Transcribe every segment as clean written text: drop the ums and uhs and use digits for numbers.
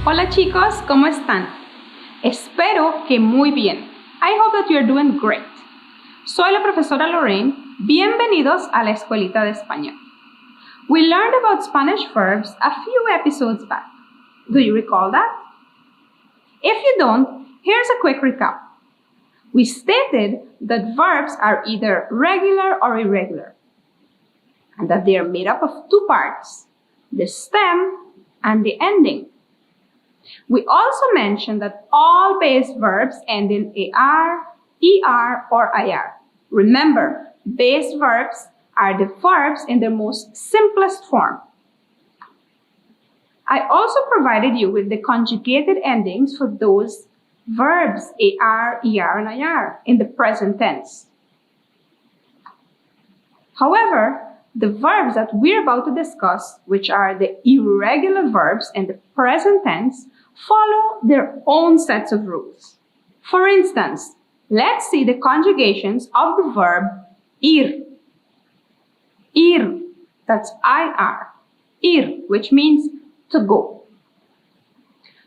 Hola chicos, ¿cómo están? Espero que muy bien. I hope that you're doing great. Soy la profesora Lorraine. Bienvenidos a la Escuelita de Español. We learned about Spanish verbs a few episodes back. Do you recall that? If you don't, here's a quick recap. We stated that verbs are either regular or irregular, and that they are made up of two parts, the stem and the ending. We also mentioned that all base verbs end in AR, ER, or IR. Remember, base verbs are the verbs in their most simplest form. I also provided you with the conjugated endings for those verbs AR, ER, and IR in the present tense. However, the verbs that we're about to discuss, which are the irregular verbs in the present tense, follow their own sets of rules. For instance, let's see the conjugations of the verb ir. Ir, that's IR. Ir, which means to go.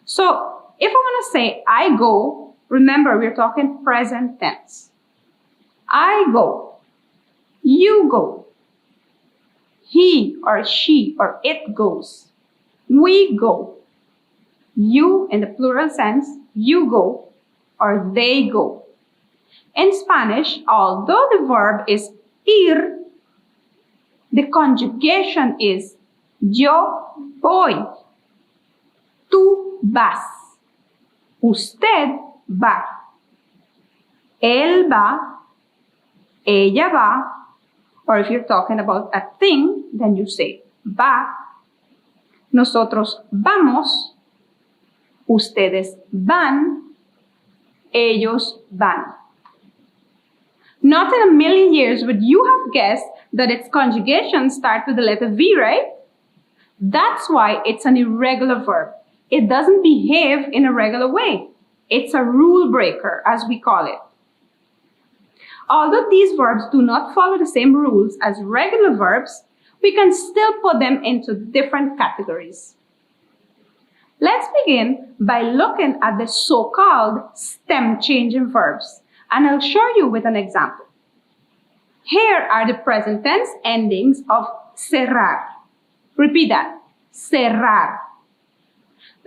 So, if I want to say I go, remember we're talking present tense. I go. You go. He or she or it goes. We go. You, in the plural sense, you go or they go. In Spanish, although the verb is ir, the conjugation is yo voy. Tú vas. Usted va. Él va. Ella va. Or if you're talking about a thing, then you say va. Nosotros vamos. Ustedes van. Ellos van. Not in a million years would you have guessed that its conjugation starts with the letter V, right? That's why it's an irregular verb. It doesn't behave in a regular way. It's a rule breaker, as we call it. Although these verbs do not follow the same rules as regular verbs, we can still put them into different categories. Let's begin by looking at the so-called stem changing verbs, and I'll show you with an example. Here are the present tense endings of cerrar. Repeat that, cerrar.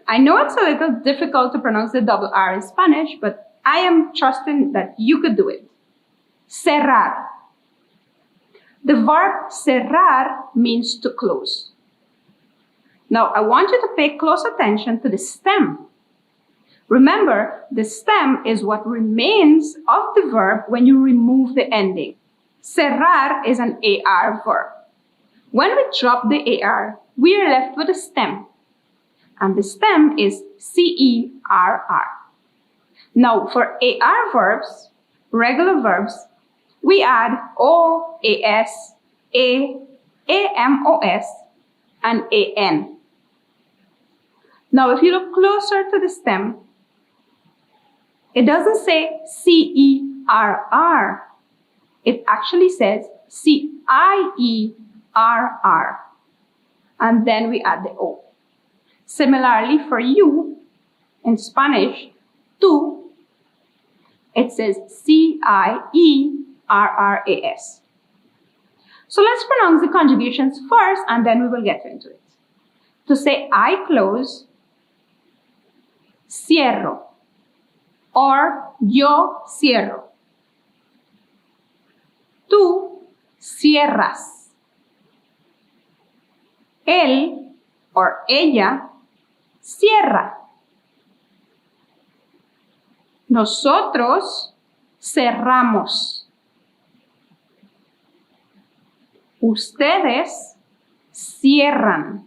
I know it's a little difficult to pronounce the double R in Spanish, but I am trusting that you could do it. Cerrar. The verb cerrar means to close. Now, I want you to pay close attention to the stem. Remember, the stem is what remains of the verb when you remove the ending. Cerrar is an AR verb. When we drop the AR, we are left with a stem. And the stem is CERR. Now, for AR verbs, regular verbs, we add O, AS, A, AMOS, and AN. Now, if you look closer to the stem, it doesn't say CERR. It actually says CIERR. And then we add the O. Similarly, for you, in Spanish, tú, it says CIERRAS. So let's pronounce the conjugations first, and then we will get into it. To say I close, cierro, or yo cierro. Tú cierras. Él or ella cierra. Nosotros cerramos. Ustedes cierran.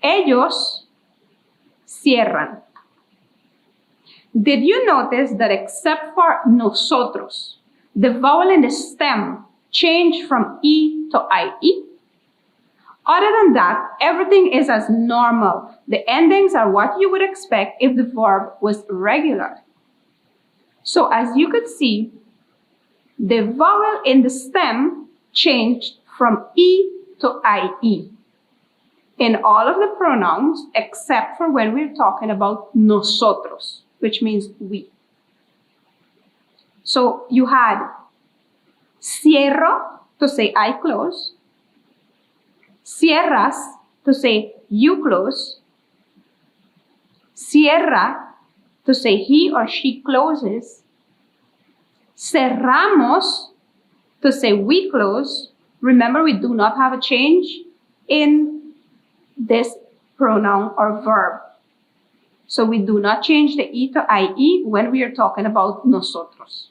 Ellos cierran. Did you notice that except for nosotros, the vowel in the stem changed from E to IE? Other than that, everything is as normal. The endings are what you would expect if the verb was regular. So as you could see, the vowel in the stem changed from E to IE. in all of the pronouns except for when we're talking about nosotros, which means we. So you had cierro to say I close, cierras to say you close, cierra to say he or she closes, cerramos to say we close. Remember, we do not have a change in this pronoun or verb. So we do not change the E to IE when we are talking about nosotros.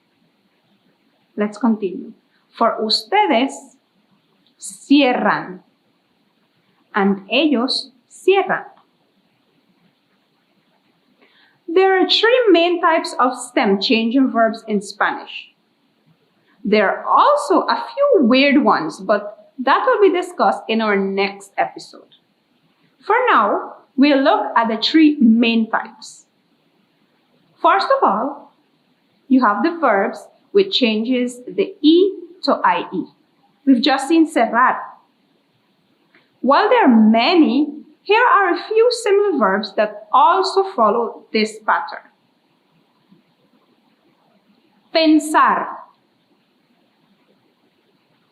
Let's continue. For ustedes, cierran. And ellos cierran. There are three main types of stem change in verbs in Spanish. There are also a few weird ones, but that will be discussed in our next episode. For now, we'll look at the three main types. First of all, you have the verbs which changes the E to IE. We've just seen cerrar. While there are many, here are a few similar verbs that also follow this pattern. Pensar.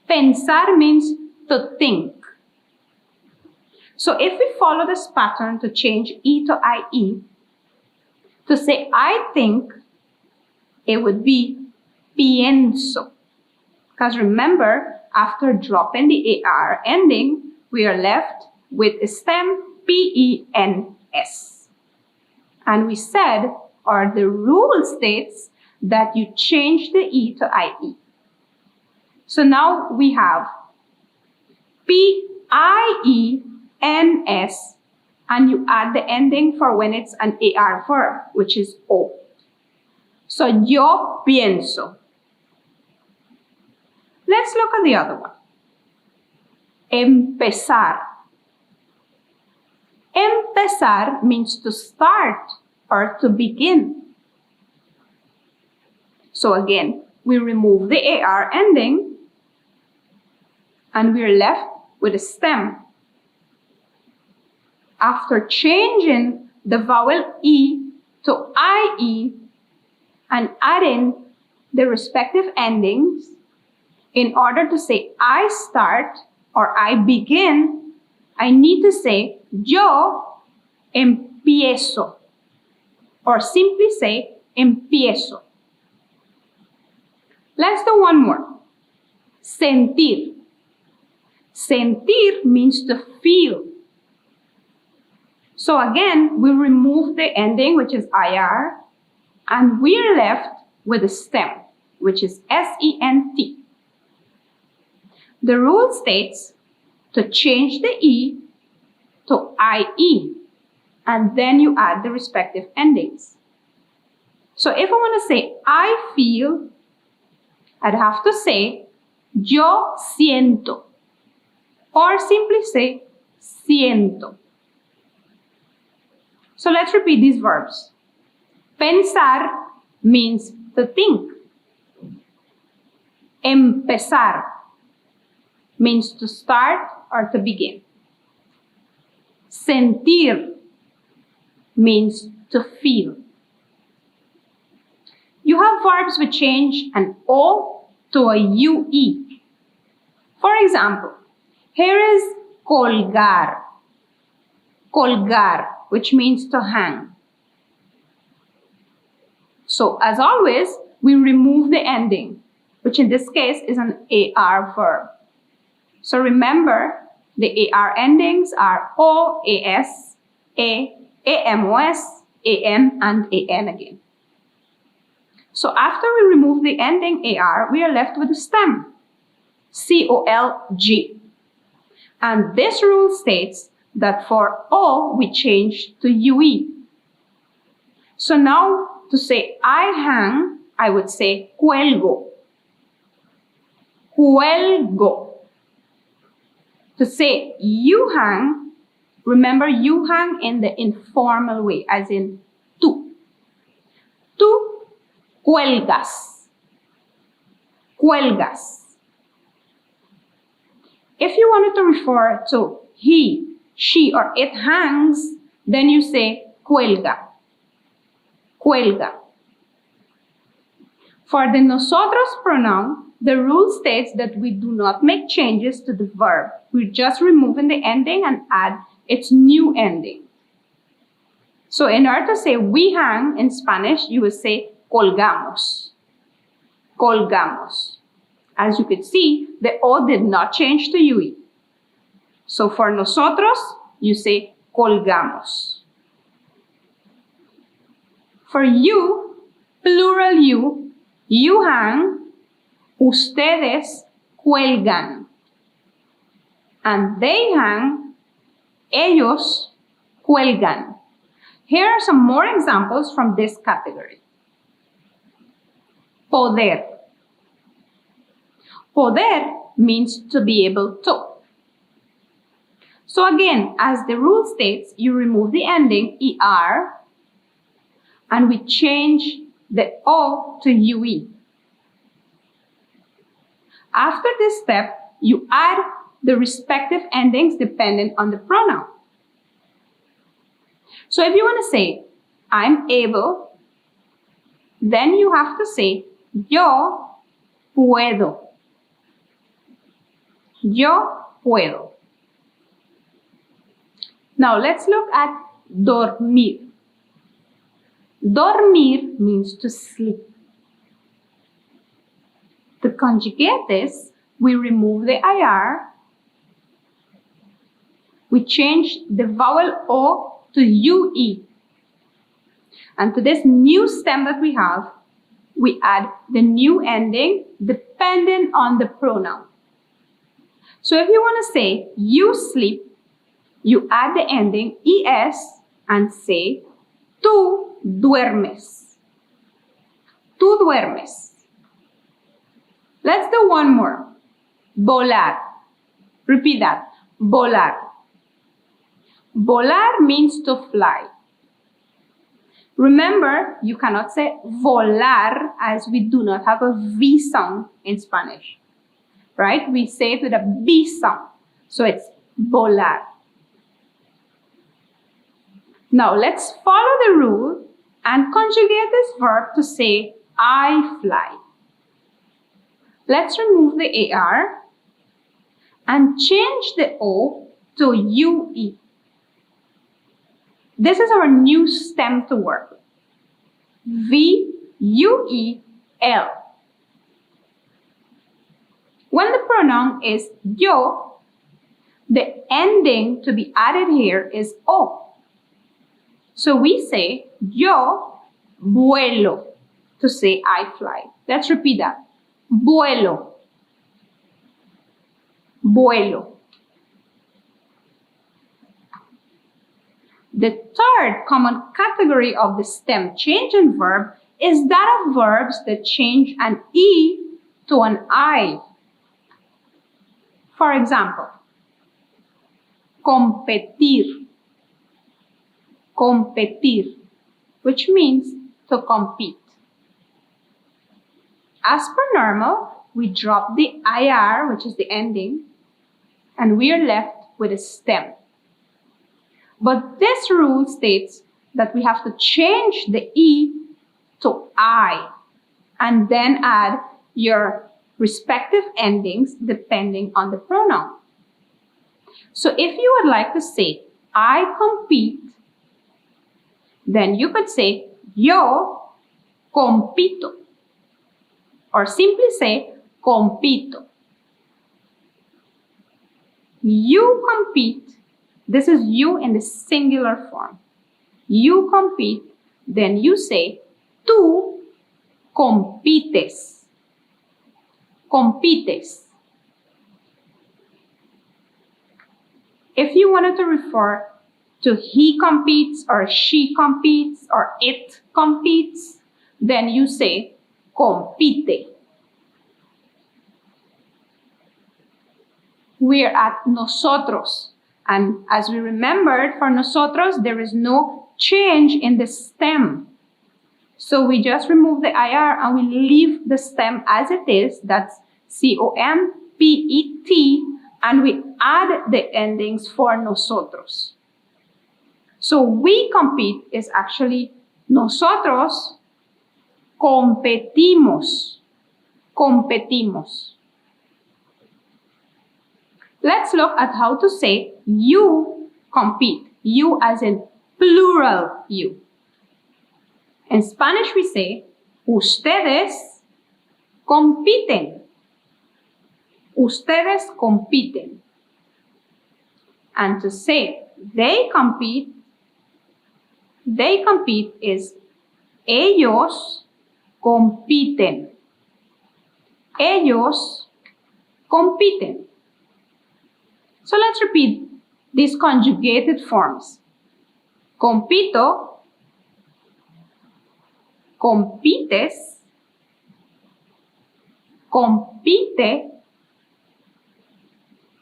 Pensar means to think. So if we follow this pattern to change E to IE, to say I think, it would be pienso. Because remember, after dropping the AR ending, we are left with a stem PENS. And we said, or the rule states, that you change the E to IE. So now we have PIENS, and you add the ending for when it's an AR verb, which is O. So yo pienso. Let's look at the other one. Empezar. Empezar means to start or to begin. So again, we remove the AR ending and we're left with a stem. After changing the vowel E to IE and adding the respective endings, in order to say I start or I begin, I need to say yo empiezo, or simply say empiezo. Let's do one more. Sentir. Sentir means to feel. So again, we remove the ending, which is IR, and we're left with a stem, which is SENT. The rule states to change the E to IE, and then you add the respective endings. So if I want to say I feel, I'd have to say yo siento, or simply say siento. So let's repeat these verbs. Pensar means to think. Empezar means to start or to begin. Sentir means to feel. You have verbs which change an O to a UE. For example, here is colgar. Colgar, which means to hang. So as always, we remove the ending, which in this case is an AR verb. So remember, the AR endings are O, AS, A, AMOS, AM, and AN again. So after we remove the ending AR, we are left with a stem, COLG. And this rule states that for O, we change to UE. So now, to say I hang, I would say cuelgo. Cuelgo. To say you hang, remember you hang in the informal way, as in tú. Tú cuelgas. Cuelgas. If you wanted to refer to he she or it hangs, then you say cuelga. Cuelga. For the nosotros pronoun, the rule states that we do not make changes to the verb. We're just removing the ending and add its new ending. So in order to say we hang in Spanish, you will say colgamos. Colgamos. As you could see, the O did not change to UE. So for nosotros, you say colgamos. For you, plural you hang, ustedes cuelgan. And they hang, ellos cuelgan. Here are some more examples from this category. Poder. Poder means to be able to. So again, as the rule states, you remove the ending ER and we change the O to UE. After this step, you add the respective endings depending on the pronoun. So if you want to say, I'm able, then you have to say, yo puedo. Yo puedo. Now let's look at dormir. Dormir means to sleep. To conjugate this, we remove the IR. We change the vowel O to UE. And to this new stem that we have, we add the new ending depending on the pronoun. So if you want to say you sleep, you add the ending ES and say tú duermes. Tú duermes. Let's do one more. Volar. Repeat that. Volar. Volar means to fly. Remember, you cannot say volar as we do not have a V sound in Spanish. Right? We say it with a B sound. So it's volar. Now let's follow the rule and conjugate this verb to say I fly. Let's remove the AR and change the O to UE. This is our new stem to work with. V-U-E-L. When the pronoun is yo, the ending to be added here is O. So we say yo vuelo to say I fly. Let's repeat that. Vuelo. Vuelo. The third common category of the stem change in verb is that of verbs that change an E to an I. For example, competir. Competir, which means to compete. As per normal, we drop the IR, which is the ending, and we are left with a stem. But this rule states that we have to change the E to I and then add your respective endings depending on the pronoun. So if you would like to say, I compete, then you could say, yo compito. Or simply say, compito. You compete. This is you in the singular form. You compete, then you say, tú compites. Compites. If you wanted to refer to he competes or she competes or it competes, then you say, compite. We're at nosotros. And as we remembered, for nosotros, there is no change in the stem. So we just remove the IR and we leave the stem as it is. That's C-O-M-P-E-T. and we add the endings for nosotros. So we compete is actually nosotros competimos. Competimos. Let's look at how to say you compete. You as in plural you. In Spanish we say ustedes compiten. Ustedes compiten. And to say they compete is ellos compiten. Ellos compiten. So let's repeat these conjugated forms. Compito, compites, compite,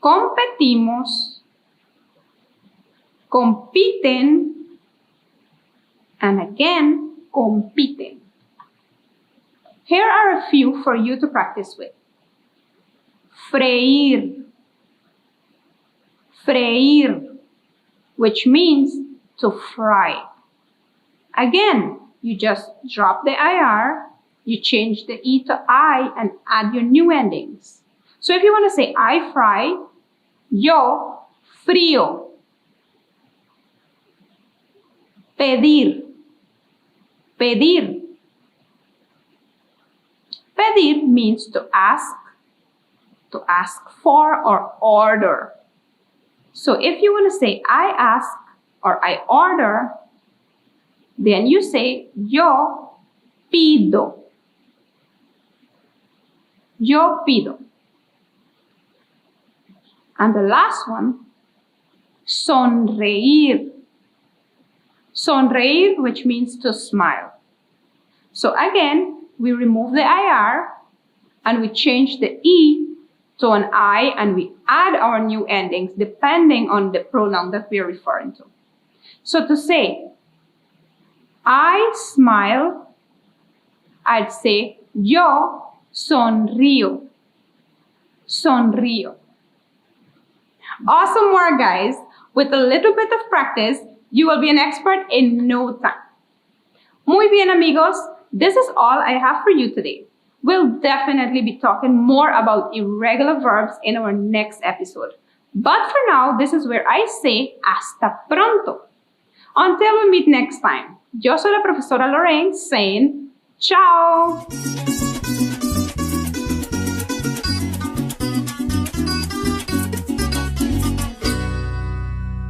competimos, compiten, and again, compiten. Here are a few for you to practice with. Freír. Freír, which means to fry. Again, you just drop the IR, you change the E to I, and add your new endings. So if you want to say I fry, yo frío. Pedir. Pedir. Pedir means to ask for or order. So if you want to say I ask or I order, then you say yo pido. Yo pido. And the last one, sonreír. Sonreír, which means to smile. So again, we remove the IR and we change the E to an I, and we add our new endings depending on the pronoun that we are referring to. So to say, I smile, I'd say, yo sonrío. Sonrío. Awesome work, guys. With a little bit of practice, you will be an expert in no time. Muy bien, amigos. This is all I have for you today. We'll definitely be talking more about irregular verbs in our next episode. But for now, this is where I say hasta pronto. Until we meet next time, yo soy la profesora Lorraine saying ciao.